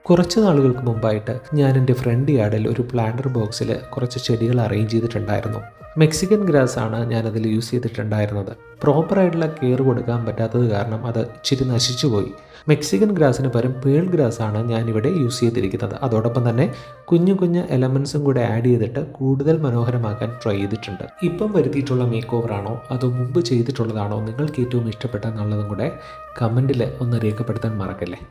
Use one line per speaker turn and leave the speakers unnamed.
കുറച്ച് നാളുകൾക്ക് മുമ്പായിട്ട് ഞാൻ എൻ്റെ ഫ്രണ്ട് യാർഡിൽ ഒരു പ്ലാന്റർ ബോക്സിൽ കുറച്ച് ചെടികൾ അറേഞ്ച് ചെയ്തിട്ടുണ്ടായിരുന്നു. മെക്സിക്കൻ ഗ്രാസ് ആണ് ഞാനതിൽ യൂസ് ചെയ്തിട്ടുണ്ടായിരുന്നത്. പ്രോപ്പറായിട്ടുള്ള കെയർ കൊടുക്കാൻ പറ്റാത്തത് കാരണം അത് ഇച്ചിരി നശിച്ചു പോയി. മെക്സിക്കൻ ഗ്രാസിന് പകരം പേൾ ഗ്രാസ് ആണ് ഞാനിവിടെ യൂസ് ചെയ്തിരിക്കുന്നത്. അതോടൊപ്പം തന്നെ കുഞ്ഞു കുഞ്ഞു എലമെൻസും കൂടെ ആഡ് ചെയ്തിട്ട് കൂടുതൽ മനോഹരമാക്കാൻ ട്രൈ ചെയ്തിട്ടുണ്ട്. ഇപ്പം വരുത്തിയിട്ടുള്ള മേക്ക് ഓവറാണോ അതോ മുമ്പ് ചെയ്തിട്ടുള്ളതാണോ നിങ്ങൾക്ക് ഏറ്റവും ഇഷ്ടപ്പെട്ടെന്നുള്ളതും കൂടെ കമൻറ്റിൽ ഒന്ന് രേഖപ്പെടുത്താൻ മറക്കല്ലേ.